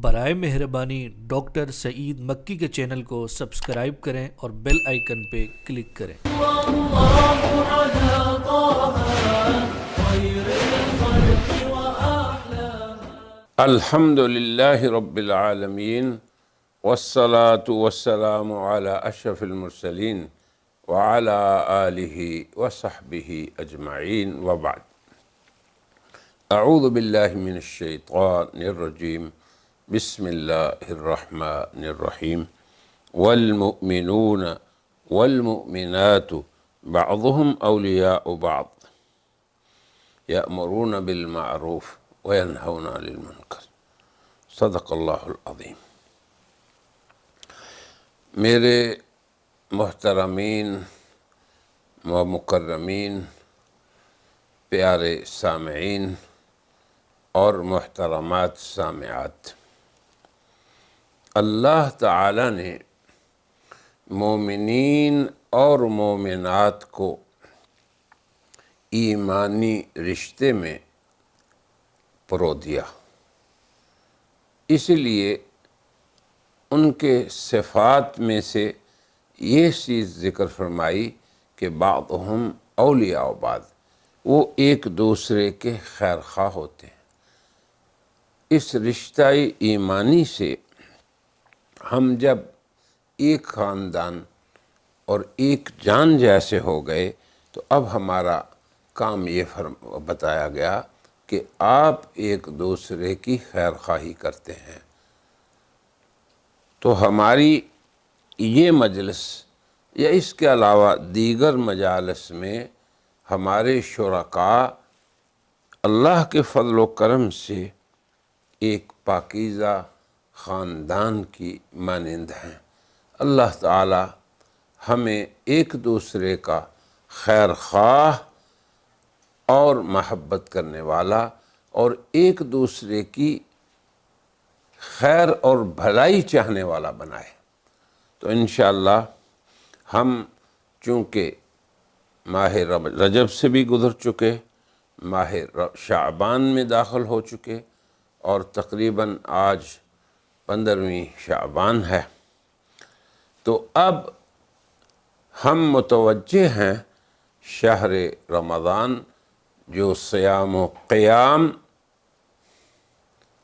برائے مہربانی ڈاکٹر سعید مکی کے چینل کو سبسکرائب کریں اور بیل آئیکن پہ کلک کریں۔ الحمد للہ رب العالمین والصلاة والسلام علی اشرف المرسلین وعلی آلہ وصحبہ اجمعین وبعد۔ اعوذ باللہ من الشیطان الرجیم، بسم اللہ الرحمن الرحیم۔ والمؤمنون والمؤمنات بعضهم اولیاء بعض یأمرون بالمعروف وینہون عن المنکر۔ صدق اللہ العظیم۔ میرے محترمین و مکرمین پیارے سامعین اور محترمات سامعات، اللہ تعالی نے مومنین اور مومنات کو ایمانی رشتے میں پرو دیا، اس لیے ان کے صفات میں سے یہ چیز ذکر فرمائی کہ بعضهم اولیاء بعض، وہ ایک دوسرے کے خیر خواہ ہوتے ہیں۔ اس رشتہ ایمانی سے ہم جب ایک خاندان اور ایک جان جیسے ہو گئے تو اب ہمارا کام یہ بتایا گیا کہ آپ ایک دوسرے کی خیر خواہی کرتے ہیں۔ تو ہماری یہ مجلس یا اس کے علاوہ دیگر مجالس میں ہمارے شرکاء اللہ کے فضل و کرم سے ایک پاکیزہ خاندان کی مانند ہیں۔ اللہ تعالی ہمیں ایک دوسرے کا خیر خواہ اور محبت کرنے والا اور ایک دوسرے کی خیر اور بھلائی چاہنے والا بنائے۔ تو انشاءاللہ ہم چونکہ ماہ رجب سے بھی گزر چکے، ماہ شعبان میں داخل ہو چکے اور تقریباً آج 15ویں شعبان ہے، تو اب ہم متوجہ ہیں شہر رمضان جو صیام و قیام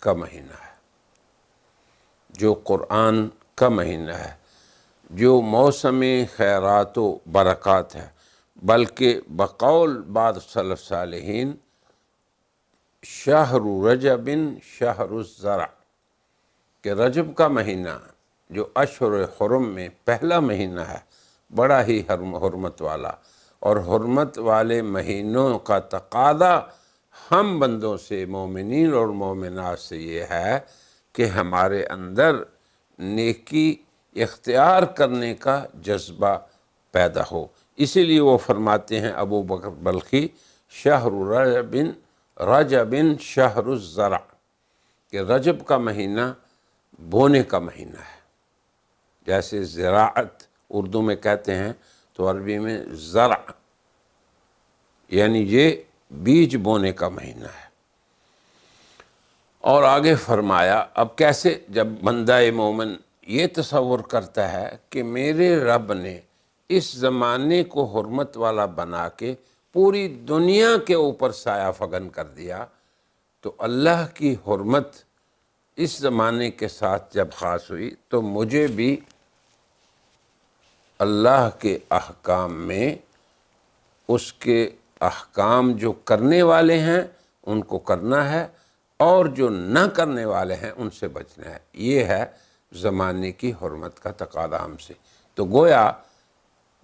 کا مہینہ ہے، جو قرآن کا مہینہ ہے، جو موسم خیرات و برکات ہے، بلکہ بقول بعض سلف صالحین شہر رجب شہر الزرع، کہ رجب کا مہینہ جو اشہر حرم میں پہلا مہینہ ہے، بڑا ہی حرمت والا، اور حرمت والے مہینوں کا تقاضا ہم بندوں سے، مومنین اور مومنات سے یہ ہے کہ ہمارے اندر نیکی اختیار کرنے کا جذبہ پیدا ہو۔ اسی لیے وہ فرماتے ہیں ابو بکر بلخی، شہر رجب شہر الزرع، کہ رجب کا مہینہ بونے کا مہینہ ہے۔ جیسے زراعت اردو میں کہتے ہیں تو عربی میں زرع، یعنی یہ بیج بونے کا مہینہ ہے۔ اور آگے فرمایا، اب کیسے؟ جب بندہ مومن یہ تصور کرتا ہے کہ میرے رب نے اس زمانے کو حرمت والا بنا کے پوری دنیا کے اوپر سایہ فگن کر دیا، تو اللہ کی حرمت اس زمانے کے ساتھ جب خاص ہوئی تو مجھے بھی اللہ کے احکام میں اس کے احکام جو کرنے والے ہیں ان کو کرنا ہے، اور جو نہ کرنے والے ہیں ان سے بچنا ہے۔ یہ ہے زمانے کی حرمت کا تقاضا ہم سے۔ تو گویا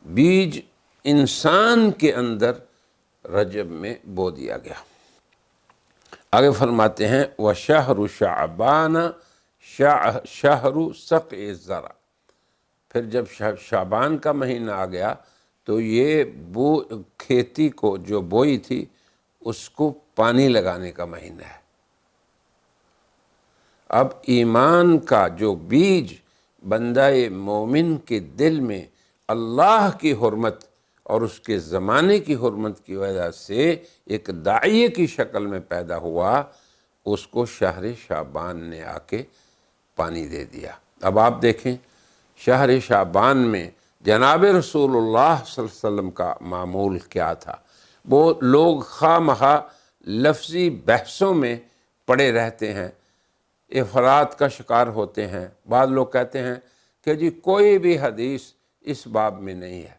بیج انسان کے اندر رجب میں بو دیا گیا۔ آگے فرماتے ہیں وَشَهْرُ شَعْبَانَ شَهْرُ سَقْعِ الزَّرْعِ، پھر جب شعبان کا مہینہ آ گیا تو یہ کھیتی کو جو بوئی تھی اس کو پانی لگانے کا مہینہ ہے۔ اب ایمان کا جو بیج بندہ مومن کے دل میں اللہ کی حرمت اور اس کے زمانے کی حرمت کی وجہ سے ایک داعیے کی شکل میں پیدا ہوا، اس کو شہر شعبان نے آ کے پانی دے دیا۔ اب آپ دیکھیں شہر شعبان میں جناب رسول اللہ صلی اللہ علیہ وسلم کا معمول کیا تھا۔ وہ لوگ خواہ مخواہ لفظی بحثوں میں پڑے رہتے ہیں، افراد کا شکار ہوتے ہیں۔ بعض لوگ کہتے ہیں کہ جی کوئی بھی حدیث اس باب میں نہیں ہے،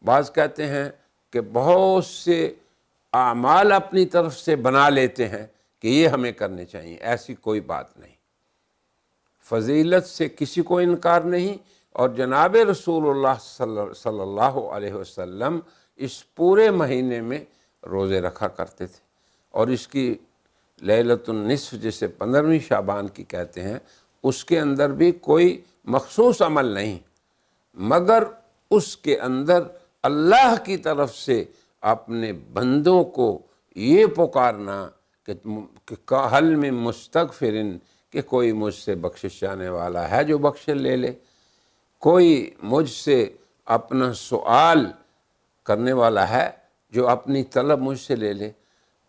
بعض کہتے ہیں کہ بہت سے اعمال اپنی طرف سے بنا لیتے ہیں کہ یہ ہمیں کرنے چاہیے۔ ایسی کوئی بات نہیں، فضیلت سے کسی کو انکار نہیں، اور جناب رسول اللہ صلی اللہ علیہ وسلم اس پورے مہینے میں روزے رکھا کرتے تھے، اور اس کی لیلۃ النصف جسے 15ویں شعبان کی کہتے ہیں، اس کے اندر بھی کوئی مخصوص عمل نہیں، مگر اس کے اندر اللہ کی طرف سے اپنے بندوں کو یہ پکارنا کہ حل من مستغفرن، کہ کوئی مجھ سے بخشش چاہنے والا ہے جو بخش لے لے، کوئی مجھ سے اپنا سوال کرنے والا ہے جو اپنی طلب مجھ سے لے لے۔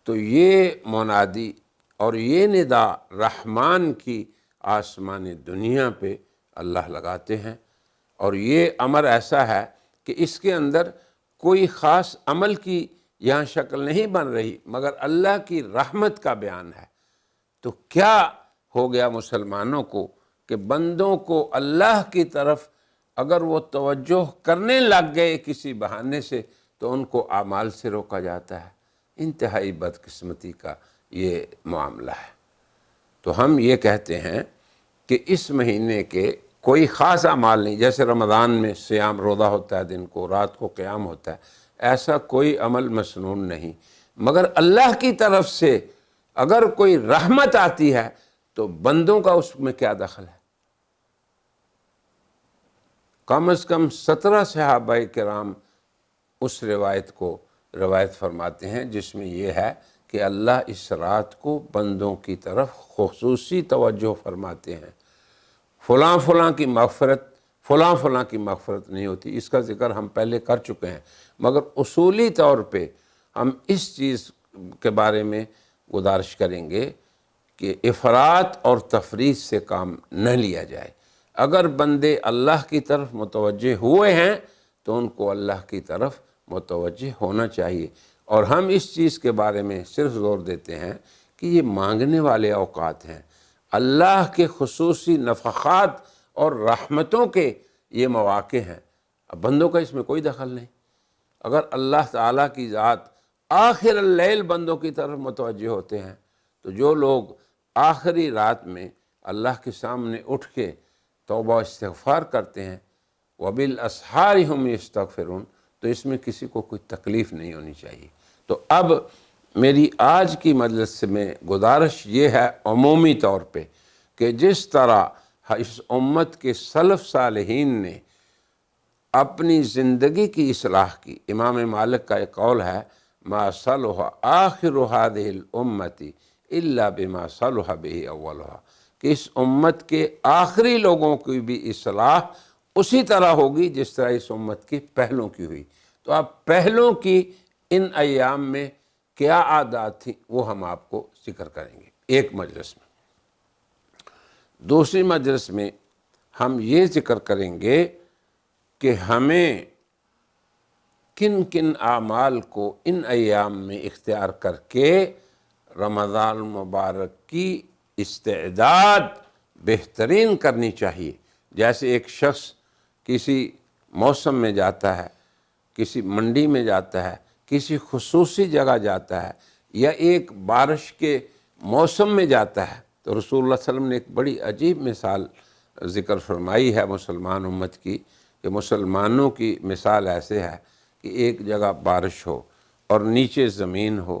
تو یہ منادی اور یہ ندا رحمان کی آسمان دنیا پہ اللہ لگاتے ہیں، اور یہ امر ایسا ہے کہ اس کے اندر کوئی خاص عمل کی یہاں شکل نہیں بن رہی، مگر اللہ کی رحمت کا بیان ہے۔ تو کیا ہو گیا مسلمانوں کو کہ بندوں کو اللہ کی طرف اگر وہ توجہ کرنے لگ گئے کسی بہانے سے تو ان کو اعمال سے روکا جاتا ہے۔ انتہائی بدقسمتی کا یہ معاملہ ہے۔ تو ہم یہ کہتے ہیں کہ اس مہینے کے کوئی خاص اعمال نہیں، جیسے رمضان میں سیام روزہ ہوتا ہے، دن کو رات کو قیام ہوتا ہے، ایسا کوئی عمل مسنون نہیں، مگر اللہ کی طرف سے اگر کوئی رحمت آتی ہے تو بندوں کا اس میں کیا دخل ہے؟ کم از کم 17 صحابہ کرام اس روایت کو روایت فرماتے ہیں جس میں یہ ہے کہ اللہ اس رات کو بندوں کی طرف خصوصی توجہ فرماتے ہیں۔ فلاں فلاں کی مغفرت، فلاں فلاں کی مغفرت نہیں ہوتی، اس کا ذکر ہم پہلے کر چکے ہیں، مگر اصولی طور پہ ہم اس چیز کے بارے میں گزارش کریں گے کہ افراط اور تفریط سے کام نہ لیا جائے۔ اگر بندے اللہ کی طرف متوجہ ہوئے ہیں تو ان کو اللہ کی طرف متوجہ ہونا چاہیے، اور ہم اس چیز کے بارے میں صرف زور دیتے ہیں کہ یہ مانگنے والے اوقات ہیں، اللہ کے خصوصی نفحات اور رحمتوں کے یہ مواقع ہیں، اب بندوں کا اس میں کوئی دخل نہیں۔ اگر اللہ تعالیٰ کی ذات آخر اللیل بندوں کی طرف متوجہ ہوتے ہیں تو جو لوگ آخری رات میں اللہ کے سامنے اٹھ کے توبہ و استغفار کرتے ہیں، وَبِالْأَسْحَارِ هُمْ يَسْتَغْفِرُونَ، تو اس میں کسی کو کوئی تکلیف نہیں ہونی چاہیے۔ تو اب میری آج کی مجلس میں گزارش یہ ہے عمومی طور پہ کہ جس طرح اس امت کے سلف صالحین نے اپنی زندگی کی اصلاح کی، امام مالک کا ایک قول ہے ما صلح آخر هذه الامت الا بما صلح به اولها، کہ اس امت کے آخری لوگوں کی بھی اصلاح اسی طرح ہوگی جس طرح اس امت کی پہلوں کی ہوئی۔ تو اب پہلوں کی ان ایام میں کیا عادات تھیں وہ ہم آپ کو ذکر کریں گے ایک مجلس میں۔ دوسری مجلس میں ہم یہ ذکر کریں گے کہ ہمیں کن کن اعمال کو ان ایام میں اختیار کر کے رمضان المبارک کی استعداد بہترین کرنی چاہیے۔ جیسے ایک شخص کسی موسم میں جاتا ہے، کسی منڈی میں جاتا ہے، کسی خصوصی جگہ جاتا ہے، یا ایک بارش کے موسم میں جاتا ہے، تو رسول اللہ صلی اللہ علیہ وسلم نے ایک بڑی عجیب مثال ذکر فرمائی ہے مسلمان امت کی، کہ مسلمانوں کی مثال ایسے ہے کہ ایک جگہ بارش ہو اور نیچے زمین ہو،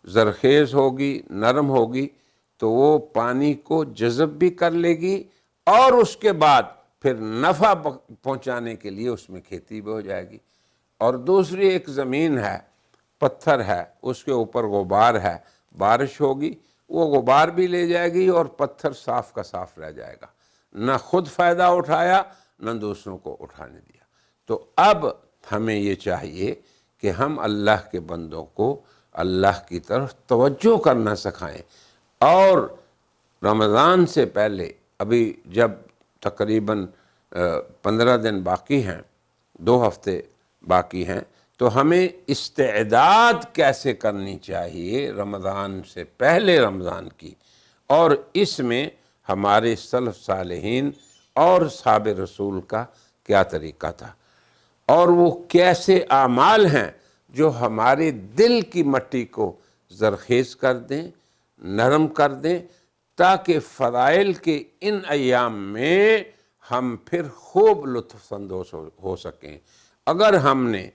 زرخیز ہوگی، نرم ہوگی، تو وہ پانی کو جذب بھی کر لے گی، اور اس کے بعد پھر نفع پہنچانے کے لیے اس میں کھیتی بھی ہو جائے گی۔ اور دوسری ایک زمین ہے، پتھر ہے، اس کے اوپر غبار ہے، بارش ہوگی وہ غبار بھی لے جائے گی اور پتھر صاف کا صاف رہ جائے گا، نہ خود فائدہ اٹھایا نہ دوسروں کو اٹھانے دیا۔ تو اب ہمیں یہ چاہیے کہ ہم اللہ کے بندوں کو اللہ کی طرف توجہ کرنا سکھائیں، اور رمضان سے پہلے ابھی جب تقریباً 15 دن باقی ہیں، 2 ہفتے باقی ہیں، تو ہمیں استعداد کیسے کرنی چاہیے رمضان سے پہلے رمضان کی، اور اس میں ہمارے سلف صالحین اور اصحاب رسول کا کیا طریقہ تھا، اور وہ کیسے اعمال ہیں جو ہمارے دل کی مٹی کو زرخیز کر دیں، نرم کر دیں، تاکہ فضائل کے ان ایام میں ہم پھر خوب لطف اندوز ہو سکیں۔ اگر ہم نے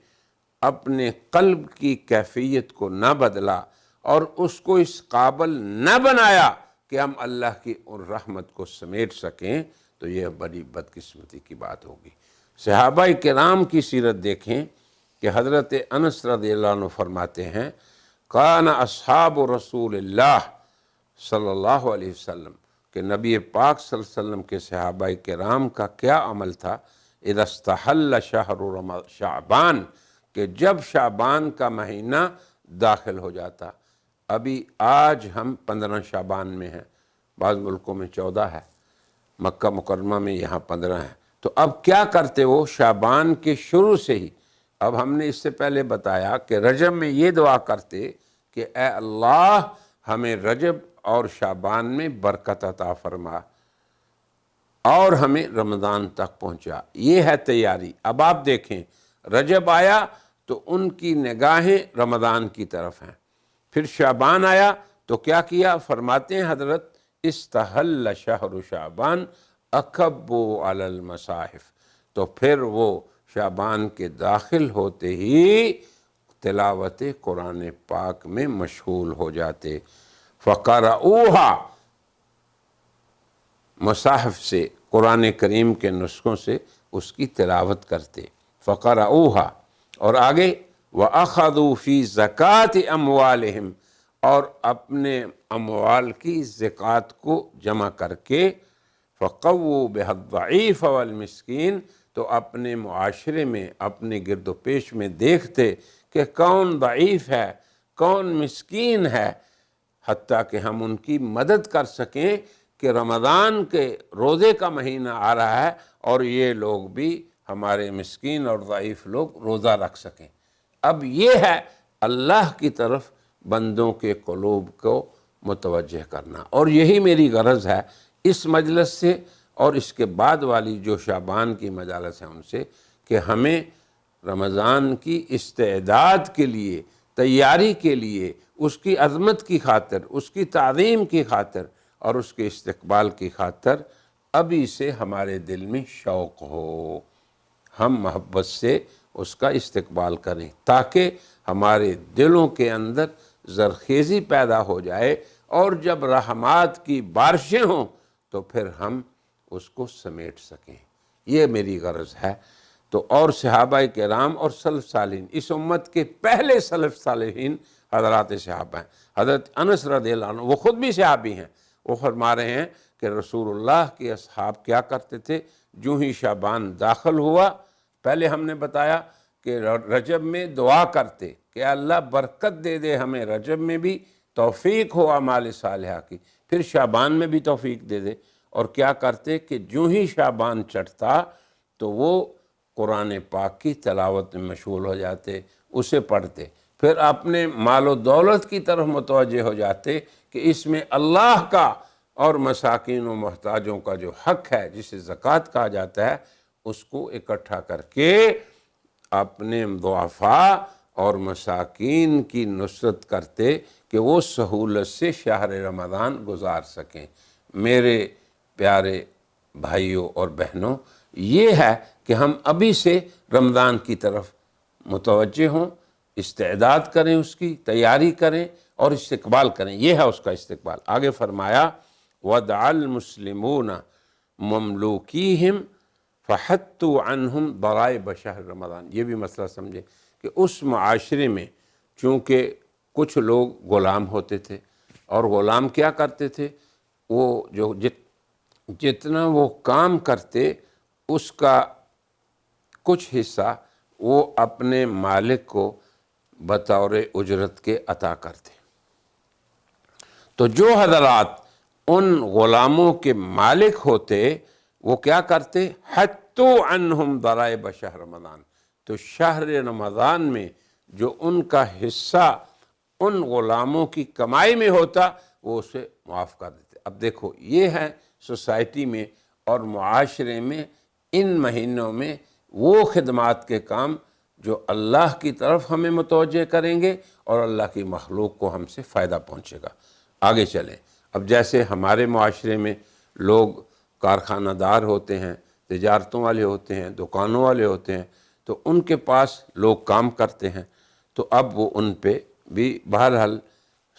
اپنے قلب کی کیفیت کو نہ بدلا اور اس کو اس قابل نہ بنایا کہ ہم اللہ کی رحمت کو سمیٹ سکیں، تو یہ بڑی بدقسمتی کی بات ہوگی۔ صحابہ کرام کی سیرت دیکھیں کہ حضرت انس رضی اللہ عنہ فرماتے ہیں، کان اصحاب رسول اللہ صلی اللہ علیہ وسلم، کہ نبی پاک صلی اللہ علیہ وسلم کے صحابہ کرام کا کیا عمل تھا، اذا استحل شہر شعبان، کہ جب شعبان کا مہینہ داخل ہو جاتا، ابھی آج ہم 15 شعبان میں ہیں، بعض ملکوں میں 14 ہے، مکہ مکرمہ میں یہاں 15 ہے، تو اب کیا کرتے وہ شعبان کے شروع سے ہی، اب ہم نے اس سے پہلے بتایا کہ رجب میں یہ دعا کرتے کہ اے اللہ ہمیں رجب اور شعبان میں برکت عطا فرما اور ہمیں رمضان تک پہنچا، یہ ہے تیاری۔ اب آپ دیکھیں رجب آیا تو ان کی نگاہیں رمضان کی طرف ہیں، پھر شعبان آیا تو کیا کیا، فرماتے ہیں حضرت استحل شہر شعبان اکبوا علی المصاحف، تو پھر وہ شعبان کے داخل ہوتے ہی تلاوت قرآن پاک میں مشغول ہو جاتے، فقرؤوہا، مصاحف سے قرآن کریم کے نسخوں سے اس کی تلاوت کرتے، فقرؤوہا، اور آگے وَأَخَذُوا فِي زَكَاةِ أَمْوَالِهِمْ، اور اپنے اموال کی زکوٰۃ کو جمع کر کے فَقَوُّوا بِهَا الضَّعِيفَ وَالْمِسْكِينَ، تو اپنے معاشرے میں اپنے گرد و پیش میں دیکھتے کہ کون ضعیف ہے، کون مسکین ہے، حتیٰ کہ ہم ان کی مدد کر سکیں کہ رمضان کے روزے کا مہینہ آ رہا ہے اور یہ لوگ بھی، ہمارے مسکین اور ضعیف لوگ روزہ رکھ سکیں۔ اب یہ ہے اللہ کی طرف بندوں کے قلوب کو متوجہ کرنا، اور یہی میری غرض ہے اس مجلس سے اور اس کے بعد والی جو شعبان کی مجالس ہیں ان سے، کہ ہمیں رمضان کی استعداد کے لیے، تیاری کے لیے، اس کی عظمت کی خاطر، اس کی تعظیم کی خاطر اور اس کے استقبال کی خاطر ابھی سے ہمارے دل میں شوق ہو، ہم محبت سے اس کا استقبال کریں، تاکہ ہمارے دلوں کے اندر زرخیزی پیدا ہو جائے، اور جب رحمات کی بارشیں ہوں تو پھر ہم اس کو سمیٹ سکیں۔ یہ میری غرض ہے۔ تو اور صحابہ کرام اور سلف صالحین، اس امت کے پہلے سلف صالحین حضرات صحابہ ہیں۔ حضرت انس رضی اللہ عنہ وہ خود بھی صحابی ہیں، وہ فرما رہے ہیں کہ رسول اللہ کے اصحاب کیا کرتے تھے، جو ہی شعبان داخل ہوا، پہلے ہم نے بتایا کہ رجب میں دعا کرتے کہ اللہ برکت دے دے ہمیں، رجب میں بھی توفیق ہو اعمال صالحہ کی، پھر شعبان میں بھی توفیق دے دے، اور کیا کرتے کہ جو ہی شعبان چڑھتا تو وہ قرآن پاک کی تلاوت میں مشغول ہو جاتے، اسے پڑھتے، پھر اپنے مال و دولت کی طرف متوجہ ہو جاتے کہ اس میں اللہ کا اور مساکین و محتاجوں کا جو حق ہے، جسے زکوٰۃ کہا جاتا ہے، اس کو اکٹھا کر کے اپنے ضعفاء اور مساکین کی نصرت کرتے کہ وہ سہولت سے شہر رمضان گزار سکیں۔ میرے پیارے بھائیوں اور بہنوں، یہ ہے کہ ہم ابھی سے رمضان کی طرف متوجہ ہوں، استعداد کریں، اس کی تیاری کریں اور استقبال کریں، یہ ہے اس کا استقبال۔ آگے فرمایا وَدَعَ الْمُسْلِمُونَ مَمْلُوكِيهِمْ فَحَتُّوا عَنْهُمْ ضَرَائِبَ شَهْرِ رمضان، یہ بھی مسئلہ سمجھے کہ اس معاشرے میں چونکہ کچھ لوگ غلام ہوتے تھے، اور غلام کیا کرتے تھے، وہ جو جتنا وہ کام کرتے اس کا کچھ حصہ وہ اپنے مالک کو بطور اجرت کے عطا کرتے۔ تو جو حضرات ان غلاموں کے مالک ہوتے وہ کیا کرتے؟ حتو عنہم ضرائب شہر رمضان، تو شہر رمضان میں جو ان کا حصہ ان غلاموں کی کمائی میں ہوتا وہ اسے معاف کر دیتے۔ اب دیکھو یہ ہے سوسائٹی میں اور معاشرے میں ان مہینوں میں وہ خدمات کے کام جو اللہ کی طرف ہمیں متوجہ کریں گے اور اللہ کی مخلوق کو ہم سے فائدہ پہنچے گا۔ آگے چلیں، اب جیسے ہمارے معاشرے میں لوگ کارخانہ دار ہوتے ہیں، تجارتوں والے ہوتے ہیں، دکانوں والے ہوتے ہیں، تو ان کے پاس لوگ کام کرتے ہیں، تو اب وہ ان پہ بھی بہرحال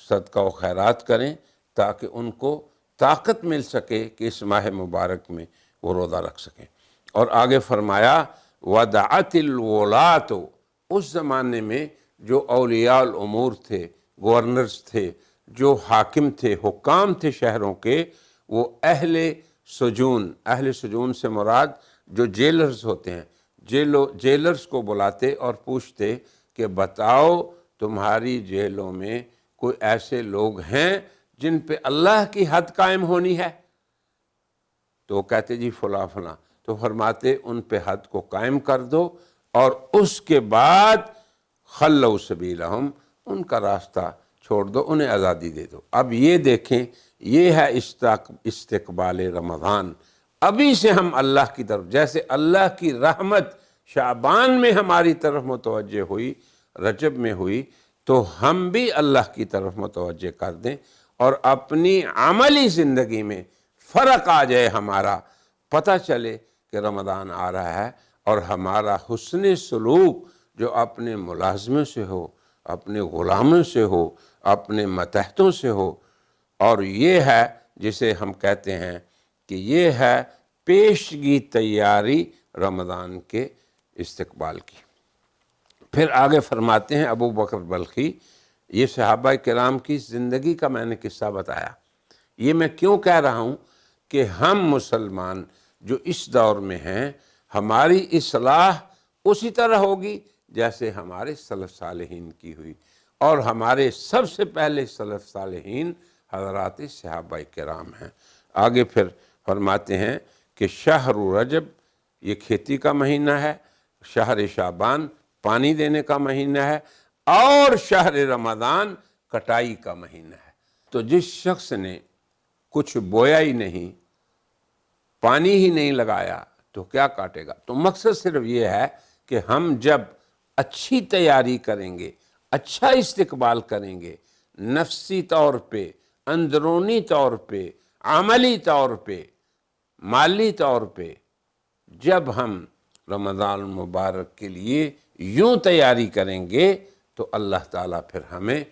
صدقہ و خیرات کریں تاکہ ان کو طاقت مل سکے کہ اس ماہ مبارک میں وہ روزہ رکھ سکیں۔ اور آگے فرمایا وَدَعَتِ الْوُلَاةُ، اس زمانے میں جو اولیاء الامور تھے، گورنرز تھے، جو حاکم تھے، حکام تھے شہروں کے، وہ اہل سجون سے مراد جو جیلرز ہوتے ہیں، جیلرز کو بلاتے اور پوچھتے کہ بتاؤ تمہاری جیلوں میں کوئی ایسے لوگ ہیں جن پہ اللہ کی حد قائم ہونی ہے؟ تو وہ کہتے جی فلاں فلاں، تو فرماتے ان پہ حد کو قائم کر دو اور اس کے بعد خلوا سبیلہم، ان کا راستہ چھوڑ دو، انہیں آزادی دے دو۔ اب یہ دیکھیں، یہ ہے استقبال رمضان۔ ابھی سے ہم اللہ کی طرف، جیسے اللہ کی رحمت شعبان میں ہماری طرف متوجہ ہوئی، رجب میں ہوئی، تو ہم بھی اللہ کی طرف متوجہ کر دیں اور اپنی عملی زندگی میں فرق آ جائے، ہمارا پتہ چلے کہ رمضان آ رہا ہے، اور ہمارا حسن سلوک جو اپنے ملازموں سے ہو، اپنے غلاموں سے ہو، اپنے متحدوں سے ہو، اور یہ ہے جسے ہم کہتے ہیں کہ یہ ہے پیشگی تیاری رمضان کے استقبال کی۔ پھر آگے فرماتے ہیں ابو بکر بلخی، یہ صحابہ کرام کی زندگی کا میں نے قصہ بتایا۔ یہ میں کیوں کہہ رہا ہوں کہ ہم مسلمان جو اس دور میں ہیں، ہماری اصلاح اسی طرح ہوگی جیسے ہمارے سلف صالحین کی ہوئی، اور ہمارے سب سے پہلے سلف صالحین حضرات صحابہ کرام ہیں۔ آگے پھر فرماتے ہیں کہ شہر رجب یہ کھیتی کا مہینہ ہے، شہر شعبان پانی دینے کا مہینہ ہے، اور شہر رمضان کٹائی کا مہینہ ہے۔ تو جس شخص نے کچھ بویا ہی نہیں، پانی ہی نہیں لگایا، تو کیا کاٹے گا؟ تو مقصد صرف یہ ہے کہ ہم جب اچھی تیاری کریں گے، اچھا استقبال کریں گے، نفسی طور پہ، اندرونی طور پہ، عملی طور پہ، مالی طور پہ، جب ہم رمضان المبارک کے لیے یوں تیاری کریں گے تو اللہ تعالیٰ پھر ہمیں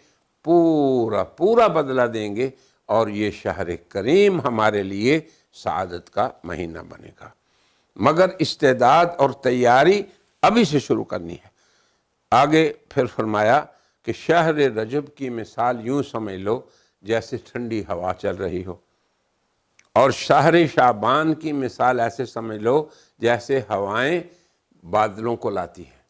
پورا بدلہ دیں گے، اور یہ شہر کریم ہمارے لیے سعادت کا مہینہ بنے گا۔ مگر استعداد اور تیاری ابھی سے شروع کرنی ہے۔ آگے پھر فرمایا کہ شہر رجب کی مثال یوں سمجھ لو جیسے ٹھنڈی ہوا چل رہی ہو، اور شہر شعبان کی مثال ایسے سمجھ لو جیسے ہوائیں بادلوں کو لاتی ہیں،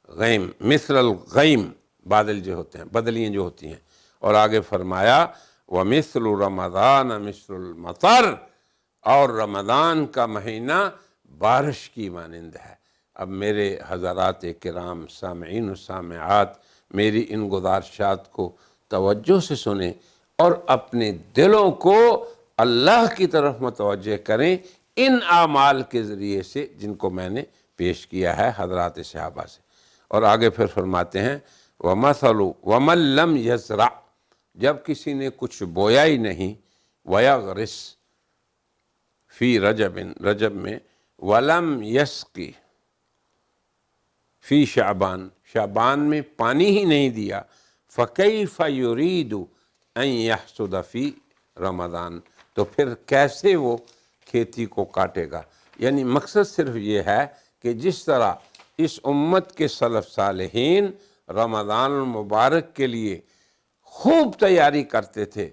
غیم مثل الغیم، بادل جو ہوتے ہیں، بدلیاں جو ہوتی ہیں۔ اور آگے فرمایا وَمِثْلُ رَمَضَانَ مِثْلُ الْمَطَرِ، اور رمضان کا مہینہ بارش کی مانند ہے۔ اب میرے حضرات کرام سامعین و سامعات، میری ان گزارشات کو توجہ سے سنیں اور اپنے دلوں کو اللہ کی طرف متوجہ کریں ان اعمال کے ذریعے سے جن کو میں نے پیش کیا ہے حضرات صحابہ سے۔ اور آگے پھر فرماتے ہیں وَمَثَلُ وَمَن لَّمْ يَزْرَعْ، جب کسی نے کچھ بویا ہی نہیں، وَيَغْرِسْ فی رجب میں، وَلَمْ يَسْقِ فی شعبان میں پانی ہی نہیں دیا، فَكَيْفَ يُرِيدُ أَن يَحْصُدَ فی رمضان، تو پھر کیسے وہ کھیتی کو کاٹے گا؟ یعنی مقصد صرف یہ ہے کہ جس طرح اس امت کے سلف صالحین رمضان المبارک کے لیے خوب تیاری کرتے تھے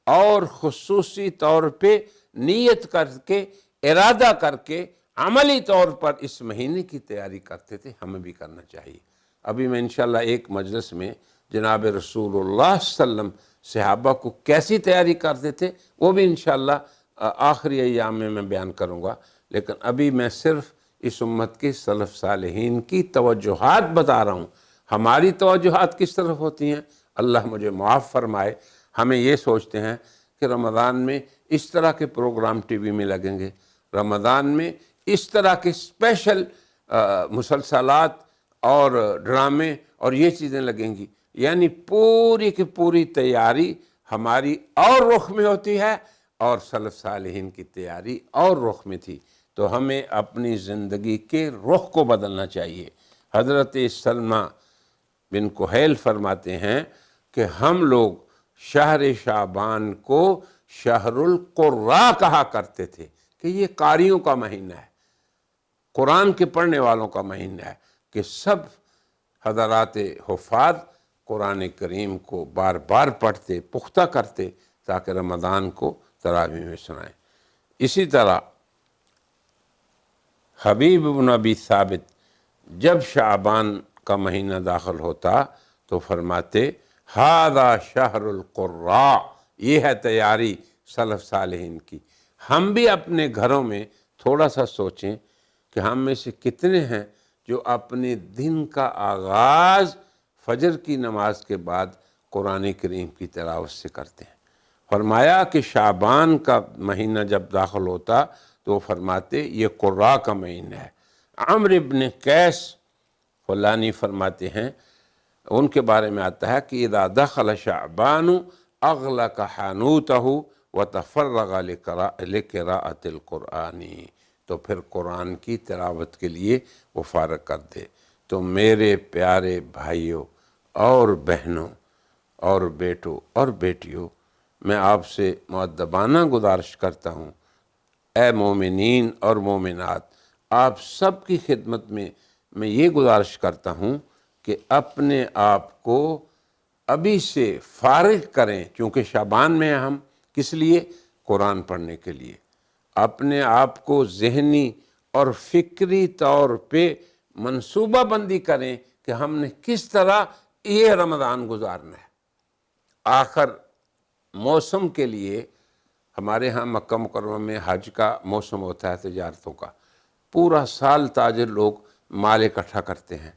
اور خصوصی طور پہ نیت کر کے، ارادہ کر کے، عملی طور پر اس مہینے کی تیاری کرتے تھے، ہمیں بھی کرنا چاہیے۔ ابھی میں انشاءاللہ ایک مجلس میں جناب رسول اللہ صلی اللہ علیہ وسلم صحابہ کو کیسی تیاری کرتے تھے وہ بھی انشاءاللہ آخری ایام میں بیان کروں گا، لیکن ابھی میں صرف اس امت کے سلف صالحین کی توجہات بتا رہا ہوں۔ ہماری توجہات کس طرف ہوتی ہیں؟ اللہ مجھے معاف فرمائے، ہمیں یہ سوچتے ہیں کہ رمضان میں اس طرح کے پروگرام ٹی وی میں لگیں گے، رمضان میں اس طرح کے اسپیشل مسلسلات اور ڈرامے اور یہ چیزیں لگیں گی، یعنی پوری کی پوری تیاری ہماری اور رخ میں ہوتی ہے اور سلف صالحین کی تیاری اور رخ میں تھی۔ تو ہمیں اپنی زندگی کے رخ کو بدلنا چاہیے۔ حضرت سلمہ بن کہیل فرماتے ہیں کہ ہم لوگ شہر شعبان کو شہر القراء کہا کرتے تھے کہ یہ قاریوں کا مہینہ ہے، قرآن کے پڑھنے والوں کا مہینہ ہے، کہ سب حضرات حفاظ قرآن کریم کو بار بار پڑھتے، پختہ کرتے تاکہ رمضان کو تراویح میں سنائیں۔ اسی طرح حبیب بن ابی ثابت جب شعبان کا مہینہ داخل ہوتا تو فرماتے ھذا شہر القراء، یہ ہے تیاری سلف صالحین کی۔ ہم بھی اپنے گھروں میں تھوڑا سا سوچیں کہ ہم میں سے کتنے ہیں جو اپنے دن کا آغاز فجر کی نماز کے بعد قرآن کریم کی تلاوت سے کرتے ہیں۔ فرمایا کہ شعبان کا مہینہ جب داخل ہوتا تو وہ فرماتے یہ قراء کا مہینہ ہے۔ عمرو بن قیس فلانی فرماتے ہیں، ان کے بارے میں آتا ہے کہ اذا دخل شعبان اغلق حانوتہ وتفرغ لقراءۃ القرآن، تو پھر قرآن کی تلاوت کے لیے وہ فارغ کر دے۔ تو میرے پیارے بھائیوں اور بہنوں اور بیٹوں اور بیٹیوں، میں آپ سے مؤدبانہ گزارش کرتا ہوں، اے مومنین اور مومنات، آپ سب کی خدمت میں یہ گزارش کرتا ہوں کہ اپنے آپ کو ابھی سے فارغ کریں، کیونکہ شعبان میں ہم کس لیے؟ قرآن پڑھنے کے لیے۔ اپنے آپ کو ذہنی اور فکری طور پہ منصوبہ بندی کریں کہ ہم نے کس طرح یہ رمضان گزارنا ہے۔ آخر موسم کے لیے ہمارے ہاں مکہ مکرمہ میں حج کا موسم ہوتا ہے، تجارتوں کا، پورا سال تاجر لوگ مال اکٹھا کرتے ہیں،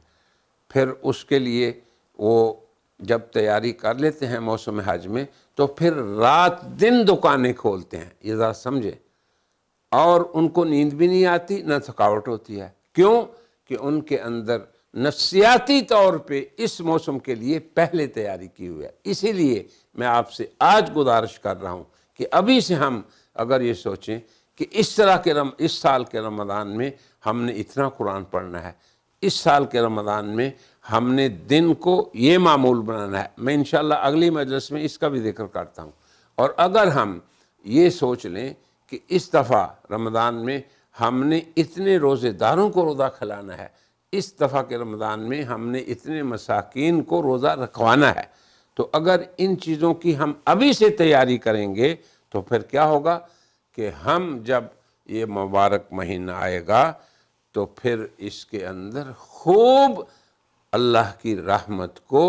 پھر اس کے لیے وہ جب تیاری کر لیتے ہیں موسم حج میں تو پھر رات دن دکانیں کھولتے ہیں، یہ ذرا سمجھے، اور ان کو نیند بھی نہیں آتی نہ تھکاوٹ ہوتی ہے۔ کیوں؟ کہ ان کے اندر نفسیاتی طور پہ اس موسم کے لیے پہلے تیاری کی ہوئی ہے۔ اسی لیے میں آپ سے آج گزارش کر رہا ہوں کہ ابھی سے ہم اگر یہ سوچیں کہ اس سال کے رمضان میں ہم نے اتنا قرآن پڑھنا ہے، اس سال کے رمضان میں ہم نے دن کو یہ معمول بنانا ہے، میں انشاءاللہ اگلی مجلس میں اس کا بھی ذکر کرتا ہوں۔ اور اگر ہم یہ سوچ لیں کہ اس دفعہ رمضان میں ہم نے اتنے روزے داروں کو روزہ کھلانا ہے، اس دفعہ کے رمضان میں ہم نے اتنے مساکین کو روزہ رکھوانا ہے، تو اگر ان چیزوں کی ہم ابھی سے تیاری کریں گے تو پھر کیا ہوگا کہ ہم جب یہ مبارک مہینہ آئے گا تو پھر اس کے اندر خوب اللہ کی رحمت کو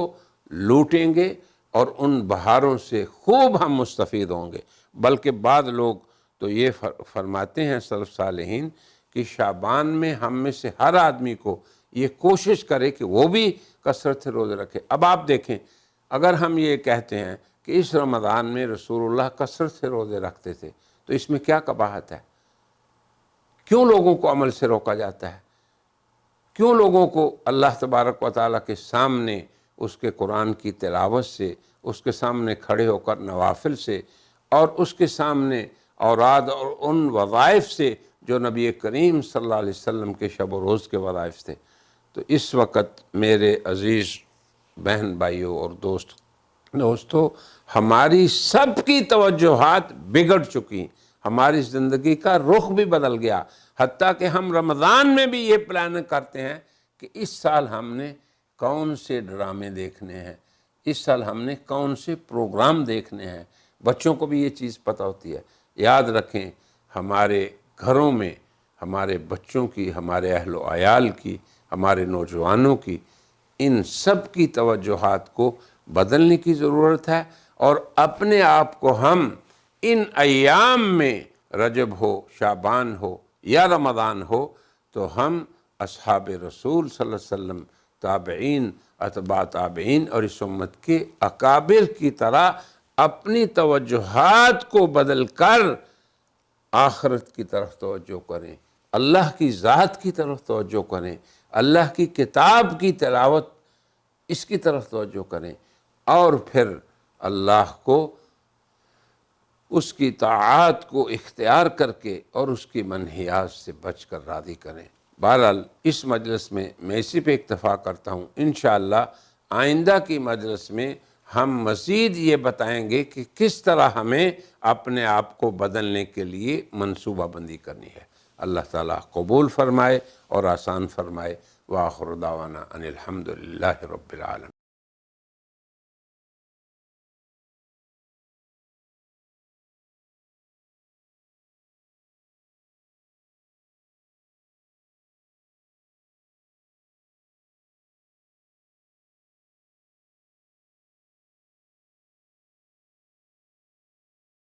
لوٹیں گے اور ان بہاروں سے خوب ہم مستفید ہوں گے۔ بلکہ بعض لوگ تو یہ فرماتے ہیں سلف صالحین کہ شعبان میں ہم میں سے ہر آدمی کو یہ کوشش کرے کہ وہ بھی کثرت سے روزے رکھے۔ اب آپ دیکھیں، اگر ہم یہ کہتے ہیں کہ اس رمضان میں رسول اللہ کثرت سے روزے رکھتے تھے تو اس میں کیا قباحت ہے؟ کیوں لوگوں کو عمل سے روکا جاتا ہے؟ کیوں لوگوں کو اللہ تبارک و تعالیٰ کے سامنے اس کے قرآن کی تلاوت سے، اس کے سامنے کھڑے ہو کر نوافل سے، اور اس کے سامنے اوراد اور ان وظائف سے جو نبی کریم صلی اللہ علیہ وسلم کے شب و روز کے وظائف تھے؟ تو اس وقت میرے عزیز بہن بھائیوں اور دوستو، ہماری سب کی توجہات بگڑ چکی، ہماری زندگی کا رخ بھی بدل گیا، حتیٰ کہ ہم رمضان میں بھی یہ پلان کرتے ہیں کہ اس سال ہم نے کون سے ڈرامے دیکھنے ہیں، اس سال ہم نے کون سے پروگرام دیکھنے ہیں۔ بچوں کو بھی یہ چیز پتہ ہوتی ہے۔ یاد رکھیں، ہمارے گھروں میں ہمارے بچوں کی، ہمارے اہل و عیال کی، ہمارے نوجوانوں کی ان سب کی توجہات کو بدلنے کی ضرورت ہے، اور اپنے آپ کو ہم ان ایام میں، رجب ہو، شعبان ہو یا رمضان ہو، تو ہم اصحاب رسول صلی اللہ علیہ وسلم، تابعین، اتباع تابعین اور اس امت کے اکابر کی طرح اپنی توجہات کو بدل کر آخرت کی طرف توجہ کریں، اللہ کی ذات کی طرف توجہ کریں، اللہ کی کتاب کی تلاوت اس کی طرف توجہ کریں، اور پھر اللہ کو، اس کی طاعات کو اختیار کر کے اور اس کی منہیات سے بچ کر راضی کریں۔ بہرحال اس مجلس میں اسی پہ اکتفا کرتا ہوں۔ انشاءاللہ آئندہ کی مجلس میں ہم مزید یہ بتائیں گے کہ کس طرح ہمیں اپنے آپ کو بدلنے کے لیے منصوبہ بندی کرنی ہے۔ اللہ تعالیٰ قبول فرمائے اور آسان فرمائے۔ وآخر دعوانا ان الحمدللہ رب العالمین۔